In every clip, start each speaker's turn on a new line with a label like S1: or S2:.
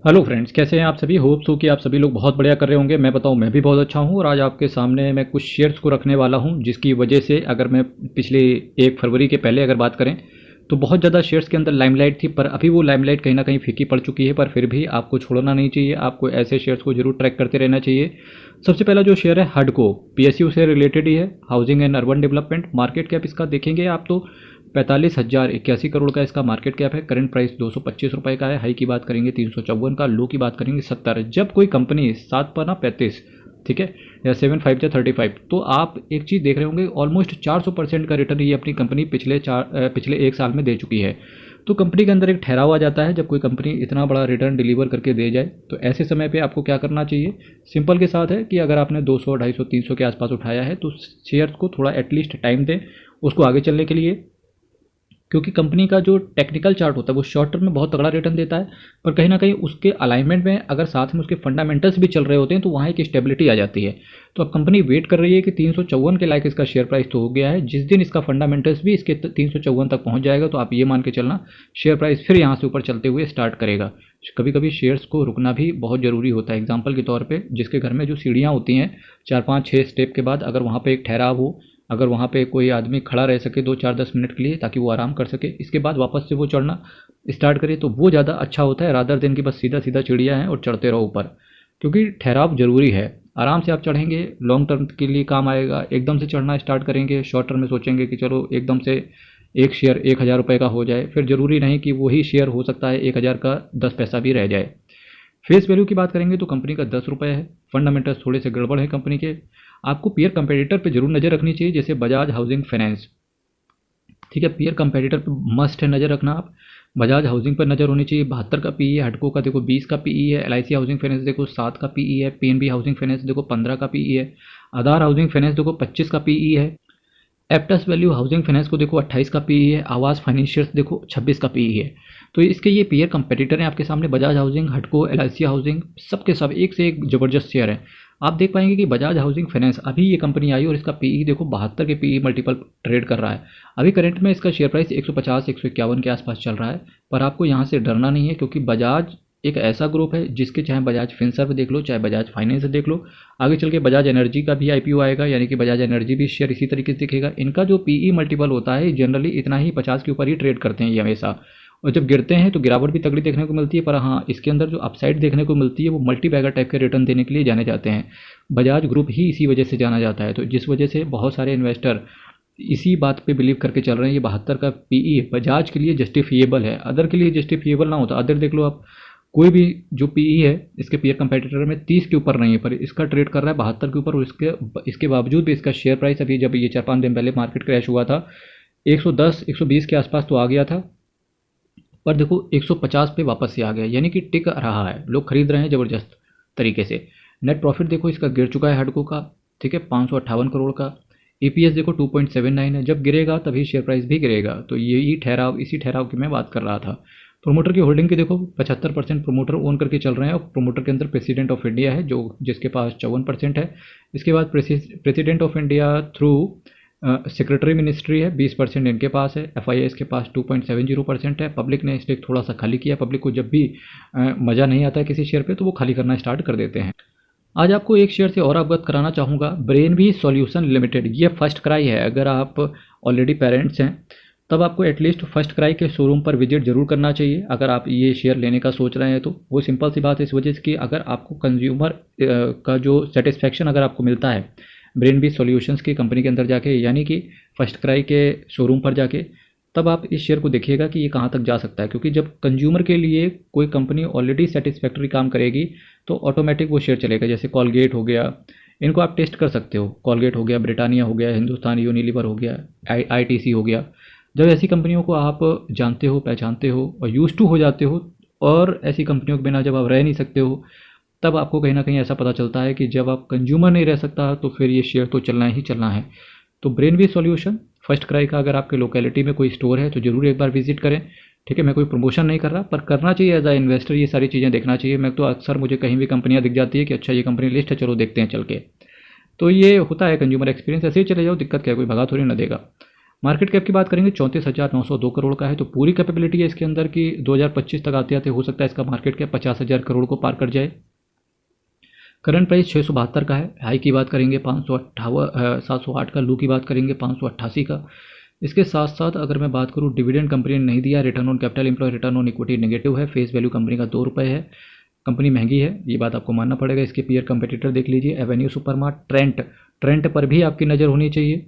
S1: Hello friends, कैसे हैं आप सभी। होप सो कि आप सभी लोग बहुत बढ़िया कर रहे होंगे। मैं बताऊं, मैं भी बहुत अच्छा हूं। और आज आपके सामने मैं कुछ शेयर्स को रखने वाला हूं, जिसकी वजह से अगर मैं पिछले 1 फरवरी के पहले अगर बात करें तो बहुत ज़्यादा शेयर्स के अंदर लाइमलाइट थी, पर अभी वो लाइमलाइट कहीं ना कहीं फीकी पड़ चुकी है। पर फिर भी आपको छोड़ना नहीं चाहिए, आपको ऐसे शेयर्स को जरूर ट्रैक करते रहना चाहिए। सबसे पहला जो शेयर है हडको, पीएसयू से रिलेटेड ही है, housing and urban development. Market cap इसका देखेंगे आप तो 45,081 करोड़ का इसका मार्केट कैप है। करंट प्राइस 225 रुपये का है। हाई की बात करेंगे 354 का, लो की बात करेंगे 70। जब कोई कंपनी 7 पना 35, ठीक है, या 7 5 या 35, तो आप एक चीज़ देख रहे होंगे, ऑलमोस्ट 400% का रिटर्न ये अपनी कंपनी पिछले 1 साल में दे चुकी है। तो कंपनी के अंदर एक ठहराव आ जाता है जब कोई कंपनी इतना बड़ा रिटर्न डिलीवर करके दे जाए। तो ऐसे समय पे आपको क्या करना चाहिए, सिंपल के साथ है कि अगर आपने 200 250 300 के आसपास उठाया है तो शेयर को थोड़ा एटलीस्ट टाइम दें उसको आगे चलने के लिए। क्योंकि कंपनी का जो टेक्निकल चार्ट होता है वो शॉर्ट टर्म में बहुत तगड़ा रिटर्न देता है, पर कहीं ना कहीं उसके अलाइनमेंट में अगर साथ में उसके फंडामेंटल्स भी चल रहे होते हैं तो वहाँ एक स्टेबिलिटी आ जाती है। तो अब कंपनी वेट कर रही है कि 354 के लायक इसका शेयर प्राइस तो हो गया है। जिस दिन इसका फंडामेंटल्स भी इसके 354 तक पहुँच जाएगा तो आप ये मान के चलना शेयर प्राइस फिर यहाँ से ऊपर चलते हुए स्टार्ट करेगा। कभी कभी शेयर्स को रुकना भी बहुत ज़रूरी होता है। एग्जाम्पल के तौर पर जिसके घर में जो सीढ़ियाँ होती हैं 4 5 6 स्टेप के बाद, अगर वहाँ पर एक ठहराव हो, अगर वहाँ पे कोई आदमी खड़ा रह सके 2 4 10 मिनट के लिए ताकि वो आराम कर सके, इसके बाद वापस से वो चढ़ना स्टार्ट करे, तो वो ज़्यादा अच्छा होता है रादर दिन की बस सीधा सीधा चिड़िया है और चढ़ते रहो ऊपर। क्योंकि ठहराव ज़रूरी है। आराम से आप चढ़ेंगे लॉन्ग टर्म के लिए काम आएगा। एकदम से चढ़ना स्टार्ट करेंगे, शॉर्ट टर्म में सोचेंगे कि चलो एकदम से एक शेयर 1,000 रुपये का हो जाए, फिर ज़रूरी नहीं कि वही शेयर हो सकता है 1,000 का 10 पैसा भी रह जाए। फेस वैल्यू की बात करेंगे तो कंपनी का 10 रुपये है। फंडामेंटल्स थोड़े से गड़बड़ है कंपनी के। आपको पीयर कंपेटिटर पे जरूर नज़र रखनी चाहिए, जैसे बजाज हाउसिंग फाइनेंस, ठीक है। पीयर कंपेटिटर पे मस्ट है नज़र रखना आप। बजाज हाउसिंग पर नज़र होनी चाहिए। 72 का पीई है। हडको का देखो 20 का पीई है। एलआईसी हाउसिंग फाइनेंस देखो 7 का पीई है। पीएनबी हाउसिंग फाइनेंस देखो 15 का पीई है। आधार हाउसिंग फाइनेंस देखो 25 का पीई है। एप्टस वैल्यू हाउसिंग फाइनेंस को देखो 28 का पीई है। आवास फाइनेंशियर्स देखो 26 का पीई है। तो इसके ये पीयर कंपेटिटर हैं आपके सामने, बजाज हाउसिंग, हडको, एलआईसी हाउसिंग, सबके सब एक से एक जबरदस्त शेयर है। आप देख पाएंगे कि बजाज हाउसिंग फाइनेंस अभी ये कंपनी आई और इसका पीई देखो 72 के पीई मल्टीपल ट्रेड कर रहा है। अभी करंट में इसका शेयर प्राइस 150 151 के आसपास चल रहा है। पर आपको यहाँ से डरना नहीं है, क्योंकि बजाज एक ऐसा ग्रुप है जिसके चाहे बजाज फिनसर्व देख लो, चाहे बजाज फाइनेंस देख लो, आगे चल के बजाज एनर्जी का भी आईपीओ आएगा, यानी कि बजाज एनर्जी भी शेयर इसी तरीके से दिखेगा। इनका जो पीई मल्टीपल होता है जनरली इतना ही 50 के ऊपर ही ट्रेड करते हैं ये हमेशा। और जब गिरते हैं तो गिरावट भी तगड़ी देखने को मिलती है, पर हाँ इसके अंदर जो अपसाइड देखने को मिलती है वो मल्टी बैगर टाइप के रिटर्न देने के लिए जाने जाते हैं। बजाज ग्रुप ही इसी वजह से जाना जाता है। तो जिस वजह से बहुत सारे इन्वेस्टर इसी बात पे बिलीव करके चल रहे हैं ये 72 का पीई बजाज के लिए जस्टिफिएबल है। अदर के लिए जस्टिफिएबल ना होता। अदर देख लो आप, कोई भी जो पीई है इसके पीयर कंपेटिटर में 30 के ऊपर नहीं है, पर इसका ट्रेड कर रहा है 72 के ऊपर। और इसके बावजूद भी इसका शेयर प्राइस अभी जब ये 4 5 दिन पहले मार्केट क्रैश हुआ था 110 120 के आसपास तो आ गया था, पर देखो 150 पे वापस से आ गया, यानी कि टिक रहा है, लोग खरीद रहे हैं ज़बरदस्त तरीके से। नेट प्रॉफिट देखो इसका गिर चुका है हडको का, ठीक है, 558 करोड़ का। ईपीएस देखो 2.79 है। जब गिरेगा तभी शेयर प्राइस भी गिरेगा। तो यही ठहराव, इसी ठहराव की मैं बात कर रहा था। प्रोमोटर की होल्डिंग की देखो 75% प्रोमोटर ओन करके चल रहे हैं। और प्रोमोटर के अंदर प्रेसिडेंट ऑफ इंडिया है जो जिसके पास 54% है। इसके बाद president of India through secretary ministry है, 20% इनके पास है। एफआईआई के पास 2.70% है। पब्लिक ने स्टेक थोड़ा सा खाली किया। पब्लिक को जब भी मज़ा नहीं आता है किसी शेयर पे तो वो खाली करना स्टार्ट कर देते हैं। आज आपको एक शेयर से और अवगत कराना चाहूँगा, ब्रेनवी सॉल्यूशन लिमिटेड। ये फर्स्ट क्राई है। अगर आप ऑलरेडी पेरेंट्स हैं तब आपको एटलीस्ट फर्स्ट क्राई के शोरूम पर विजिट जरूर करना चाहिए अगर आप ये शेयर लेने का सोच रहे हैं तो। वो सिंपल सी बात है इस वजह से कि अगर आपको कंज्यूमर का जो सेटिस्फेक्शन अगर आपको मिलता है ब्रेनवी सॉल्यूशंस की कंपनी के अंदर जाके, यानी कि फर्स्ट क्राई के शोरूम पर जाके, तब आप इस शेयर को देखिएगा कि ये कहाँ तक जा सकता है। क्योंकि जब कंज्यूमर के लिए कोई कंपनी ऑलरेडी सेटिस्फैक्टरी काम करेगी तो ऑटोमेटिक वो शेयर चलेगा। जैसे कॉलगेट हो गया, इनको आप टेस्ट कर सकते हो। कॉलगेट हो गया, ब्रिटानिया हो गया, हिंदुस्तान यूनिलीवर हो गया, आईटीसी हो गया। जब ऐसी कंपनियों को आप जानते हो, पहचानते हो और यूज टू हो जाते हो, और ऐसी कंपनियों के बिना जब आप रह नहीं सकते हो, तब आपको कहीं ना कहीं ऐसा पता चलता है कि जब आप कंज्यूमर नहीं रह सकता तो फिर ये शेयर तो चलना ही चलना है। तो ब्रेनवी सॉल्यूशन फर्स्ट क्राई का अगर आपके लोकेलिटी में कोई स्टोर है तो ज़रूर एक बार विजिट करें, ठीक है। मैं कोई प्रमोशन नहीं कर रहा, पर करना चाहिए एज अ इन्वेस्टर, ये सारी चीज़ें देखना चाहिए। मैं तो अक्सर मुझे कहीं भी कंपनियां दिख जाती है कि अच्छा ये कंपनी लिस्ट है, चलो देखते हैं चल के। तो ये होता है कंज्यूमर एक्सपीरियंस। ऐसे ही चले जाओ, दिक्कत क्या है, कोई भगा थोड़ी ना देगा। मार्केट कैप की बात करेंगे 34,902 करोड़ का है, तो पूरी कैपेबिलिटी है इसके अंदर की 2025 तक आते आते हो सकता है इसका मार्केट कैप 50,000 करोड़ को पार कर जाए। करंट प्राइस 672 का है। हाई की बात करेंगे 708 का, लो की बात करेंगे 588 का। इसके साथ साथ अगर मैं बात करूँ, डिविडेंड कंपनी ने नहीं दिया, return on capital employ, return on equity negative है, फेस वैल्यू कंपनी का 2 रुपये है, कंपनी महंगी है, ये बात आपको मानना पड़ेगा। इसके पीयर कंपेटिटर देख लीजिए, एवेन्यू सुपरमार्ट, ट्रेंट पर भी आपकी नज़र होनी चाहिए,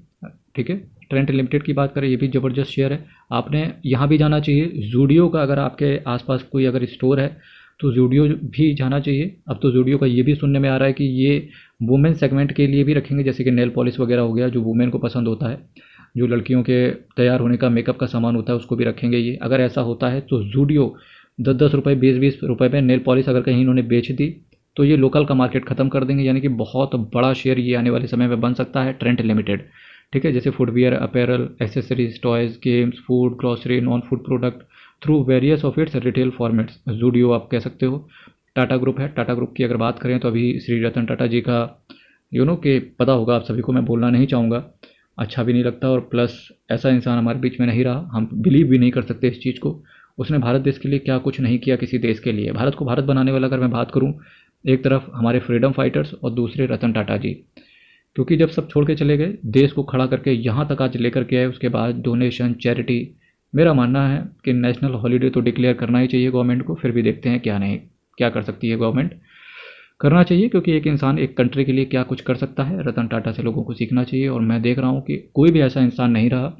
S1: ठीक है। ट्रेंट लिमिटेड की बात करें, ये भी ज़बरदस्त शेयर है, आपने यहाँ भी जाना चाहिए। जूडियो का अगर आपके आसपास कोई अगर स्टोर है तो जूडियो भी जाना चाहिए। अब तो जूडियो का ये भी सुनने में आ रहा है कि ये वुमेन सेगमेंट के लिए भी रखेंगे, जैसे कि नेल पॉलिश वगैरह हो गया, जो वुमेन को पसंद होता है, जो लड़कियों के तैयार होने का मेकअप का सामान होता है, उसको भी रखेंगे ये। अगर ऐसा होता है तो जूडियो 10-10 रुपये 20-20 रुपये में नेल पॉलिश अगर कहीं इन्होंने बेच दी तो ये लोकल का मार्केट ख़त्म कर देंगे, यानी कि बहुत बड़ा शेयर ये आने वाले समय में बन सकता है ट्रेंट लिमिटेड, ठीक है। जैसे footwear, apparel, accessories, toys, games, food, grocery, non food product through various of its retail formats, Zudio आप कह सकते हो। टाटा ग्रुप है, टाटा ग्रुप की अगर बात करें तो अभी श्री रतन टाटा जी का कि पता होगा आप सभी को, मैं बोलना नहीं चाहूँगा, अच्छा भी नहीं लगता, और प्लस ऐसा इंसान हमारे बीच में नहीं रहा, हम बिलीव भी नहीं कर सकते इस चीज़ को। उसने भारत देश के लिए क्या कुछ नहीं किया किसी देश के लिए। भारत को भारत बनाने वाला अगर मैं बात करूँ, एक तरफ हमारे फ्रीडम फाइटर्स और दूसरे रतन टाटा जी, क्योंकि जब सब छोड़ के चले गए, देश को खड़ा करके यहाँ तक आज लेकर के आए, उसके बाद डोनेशन, चैरिटी, मेरा मानना है कि नेशनल हॉलीडे तो डिक्लेयर करना ही चाहिए गवर्नमेंट को। फिर भी देखते हैं क्या कर सकती है गवर्नमेंट, करना चाहिए, क्योंकि एक इंसान एक कंट्री के लिए क्या कुछ कर सकता है, रतन टाटा से लोगों को सीखना चाहिए। और मैं देख रहा हूँ कि कोई भी ऐसा इंसान नहीं रहा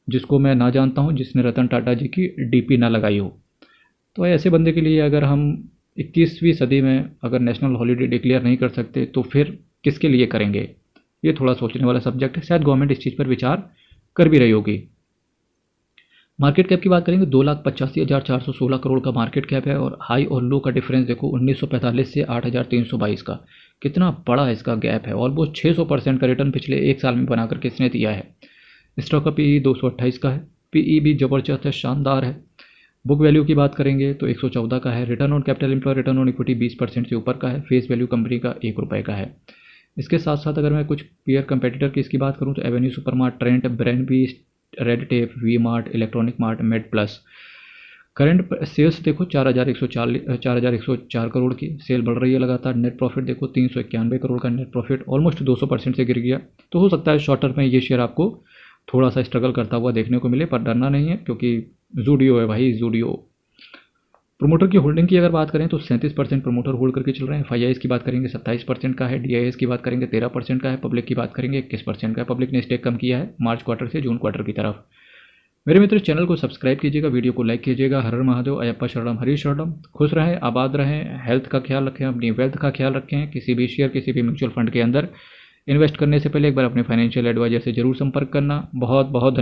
S1: जिसको मैं ना जानता हूँ जिसने रतन टाटा जी की डीपी ना लगाई हो। तो ऐसे बंदे के लिए अगर हम 21वीं सदी में अगर नेशनल हॉलीडे डिक्लेयर नहीं कर सकते तो फिर किसके लिए करेंगे? ये थोड़ा सोचने वाला सब्जेक्ट है, शायद गवर्नमेंट इस चीज़ पर विचार कर भी रही होगी। मार्केट कैप की बात करेंगे, 2,85,416 करोड़ का मार्केट कैप है, और हाई और लो का डिफरेंस देखो 1945 से 8,322 का, कितना बड़ा इसका गैप है। ऑलमोस्ट 600% का रिटर्न पिछले एक साल में बना करके इसने दिया है। स्टॉक का पीई 228 का है, पीई भी ज़बरदस्त है, शानदार है। बुक वैल्यू की बात करेंगे तो 114 का है। Return on capital employ, return on equity 20% से ऊपर का है। फेस वैल्यू कंपनी का 1 रुपये का है। इसके साथ साथ अगर मैं कुछ पीयर कंपेटिटर की इसकी बात करूँ तो Avenue Supermart, Trent, Brainbee, Red Tape, V Mart, Electronic Mart, Med Plus. Current sales देखो 4,104 करोड़ की सेल बढ़ रही है लगातार। नेट प्रॉफिट देखो 391 करोड़ का नेट प्रॉफिट, ऑलमोस्ट 200% से गिर गया। तो हो सकता है शॉर्ट टर्म में ये शेयर आपको थोड़ा सा स्ट्रगल करता हुआ देखने को मिले, पर डरना नहीं है, क्योंकि जूडियो है भाई, जूडियो। प्रोमोटर की होल्डिंग की अगर बात करें तो 37% प्रोमोटर होल्ड करके चल रहे हैं। FIIs की बात करेंगे 27% का है। DIS की बात करेंगे 13% का है। पब्लिक की बात करेंगे 21% का है। पब्लिक ने स्टेक कम किया है मार्च क्वार्टर से जून क्वार्टर की तरफ। मेरे मित्र, चैनल को सब्सक्राइब कीजिएगा, वीडियो को लाइक कीजिएगा। हर हर महादेव, अयप्पा शरणम, हरी शरणम। खुश रहें, आबाद रहें, हेल्थ का ख्याल रखें, अपनी वेल्थ का ख्याल रखें। किसी भी शेयर, किसी भी म्यूचुअल फंड के अंदर इन्वेस्ट करने से पहले एक बार अपने फाइनेंशियल एडवाइजर से जरूर संपर्क करना। बहुत बहुत धन्यवाद।